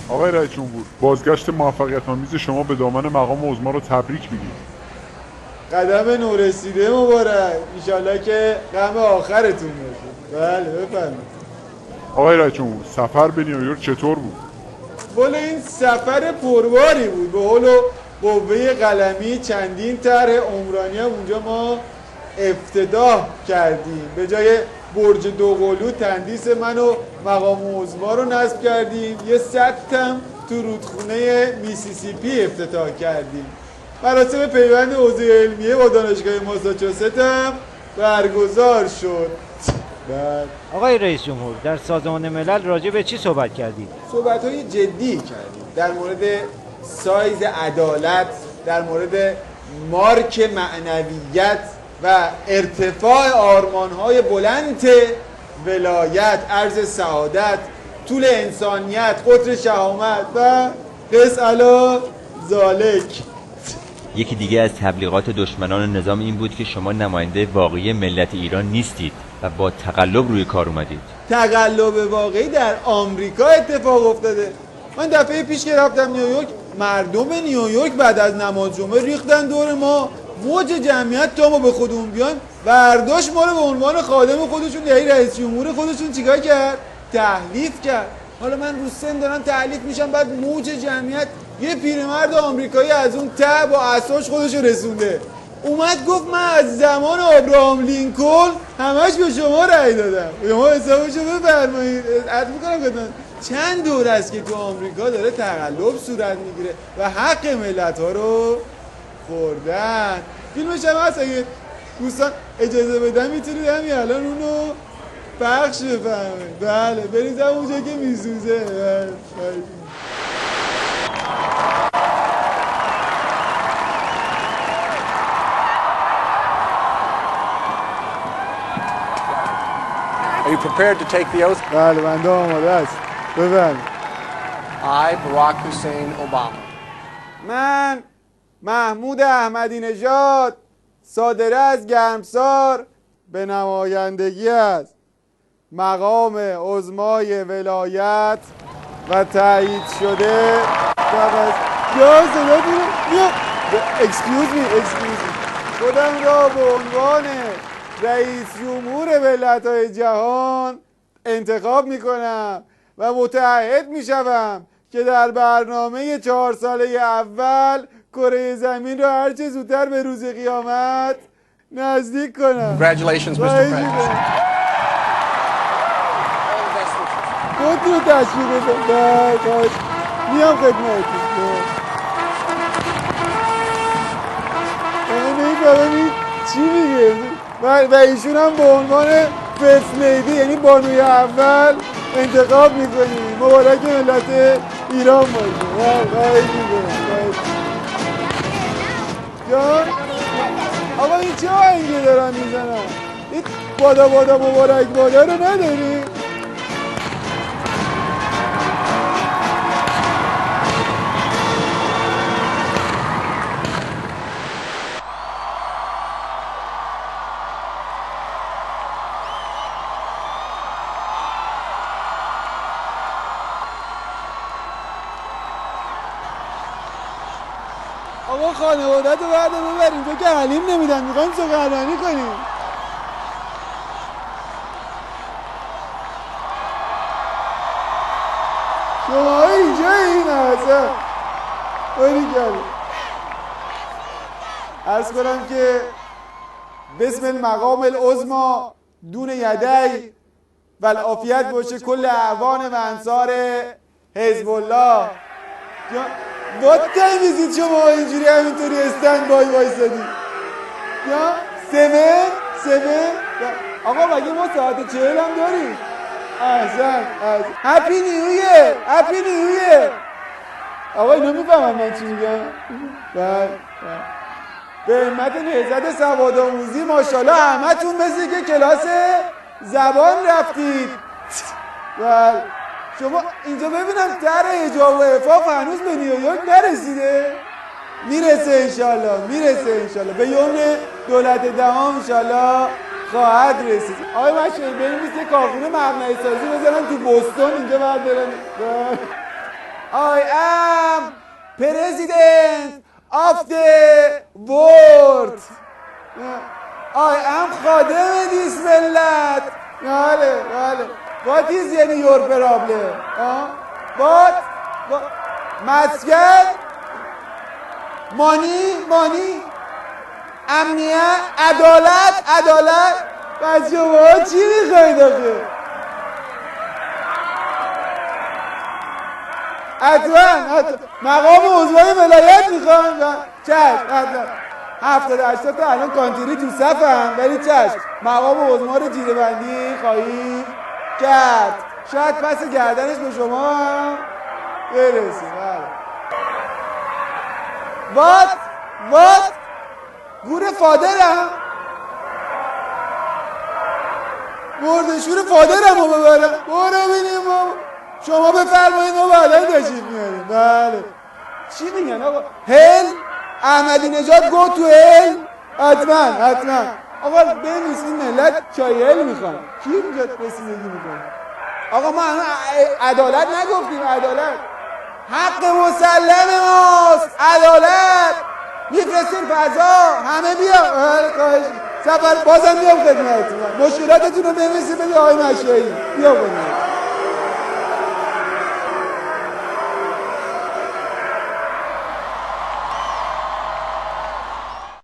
آقای رئیس جمهور، بازگشت موفقیت‌آمیز شما به دامن مقام عظما رو تبریک میگیم. قدم نورسیده مبارک. انشالله که غم آخرتون باشه. بله بفرمایید. آقای رئیس جمهور، سفر به نیویورک چطور بود؟ ولی این سفر پرباری بود. به حول و قوه قلمی چندین طرح عمرانی هم اونجا ما افتتاح کردیم. به جای برج دوقلو تندیس من و مقام عظما رو نصب کردیم. یه سدم تو رودخونه میسیسیپی افتتاح کردیم. مراسم پیوند حوزه علمیه با دانشگاه ماساچوست هم برگزار شد. آقای رئیس جمهور، در سازمان ملل راجع به چی صحبت کردید؟ صحبت‌های جدی کردیم در مورد سایز عدالت، در مورد مارک معنویت و ارتفاع آرمان‌های بلند ولایت، عرض سعادت، طول انسانیت، قطر شهامت و قس علی ذالک. یکی دیگه از تبلیغات دشمنان نظام این بود که شما نماینده واقعی ملت ایران نیستید و با تقلب روی کار اومدید. تقلب واقعی در آمریکا اتفاق افتاده. من دفعه پیش که رفتم نیویورک، مردم نیویورک بعد از نماز جمعه ریختن دور ما، موج جمعیت تا ما به خودمون بیایم برداشت ما رو به عنوان خادم خودشون، یعنی رئیس جمهور خودشون چیکار کرد؟ تحلیف کرد. حالا من رو سن دارم تحلیف میشم، بعد موج جمعیت یه پیرمرد آمریکایی از اون ته با عصاش خودشو رسونده، اومد گفت من از زمان ابراهام لینکلن همش به شما رأی دادم. شما حسابشو بفرمایید. عرض میکنم خدمت چند دور است که تو آمریکا داره تقلب صورت میگیره و حق ملت ها رو خوردن. فیلمش هم هست، اگه دوستان اجازه بدن میتونید همین الان اونو پخش بفرمایید. بله بریزم اونجا که میسوزه. Are you prepared to take the oath? بله بنده آماده است. بفرمایید. I, Barack Hussein Obama. من محمود احمدی نژاد صادره از گرمسار به نمایندگی از مقام عظمای ولایت و تایید شده خودم را به عنوان رئیس جمهور ملت‌های جهان انتخاب میکنم و متعهد میشوم که در برنامه 4 ساله اول کره زمین را هرچه زودتر به روز قیامت نزدیک کنم. Congratulations, Mr. President. خود رو تشکیل بزن. میام خدمتتون. نمیفهمم چی میگه. و ایشون هم به عنوان فرست لیدی یعنی بانوی اول انتخاب میکنیم. مبارک ملت ایران باشه. خواهش میکنم. جان آقا این چه آهنگی دارن میزنن؟ این بادا بادا مبارک بادا رو نداری؟ آقا خانوادت رو برده ببریم تو که حلیم نمیدن، میخوایم سخنرانی کنیم. شما اینجا این اصلا باری کردیم. عرض کنم که بسم المقام العظما دون یدی و العافیت باشه کل اعوان و انصار حزب الله. با تمیزید شما اینجوری همینطوری استند بای وایسادی یا 7 آقا مگه ما ساعت 40 هم داریم؟ احسن هپی نیویه هپی نیویه. آقا اینو میفهمم من چی میگم؟ بله به همت نهضت سواد آموزی ماشاءالله همتون مثل که کلاس زبان رفتید. بله شما اینجا ببینم طرح حجاب و عفاف هنوز به نیویورک نرسیده؟ میرسه انشالله به یوم دولت دهم انشالله خواهد رسید. آقای مشهدی بنویس یه کارخونه مقنعه سازی بزنن تو بوستون اینجا بعد برن. I am president of the world. I am خادم دیس ملت. بله بله. What is your problem? What? مسکن؟ مانی؟ امنیت؟ عدالت؟ پس شما چی میخواید آخه؟ حتما مقام عضوای ولایت میخوام. چشم 70-80 تا الان کانتری تو صفم، ولی چشم مقام عظما رو جیره‌بندی خواهیم کرد. شاید پس گردنش به شما هم برسیم. وات گور فادرم، مردشور فادرم رو ببرم. برو ببینیم بابا. شما بفرمایید ما بعدا تشریف میاریم. بله چی میگن آقا؟ هل احمدی نژاد گو تو هل. حتما آقا بنویسین ملت چای هل میخوان. کی اینجا رسیدگی میکنه؟ آقا ما عدالت نگفتیم. عدالت حق مسلم ماست. عدالت میفرستین فضا همه بیا. سفر بازم بیام خدمتتون. مشکلاتتون رو بنویسید بده آقای مشایی. بیا خدمت.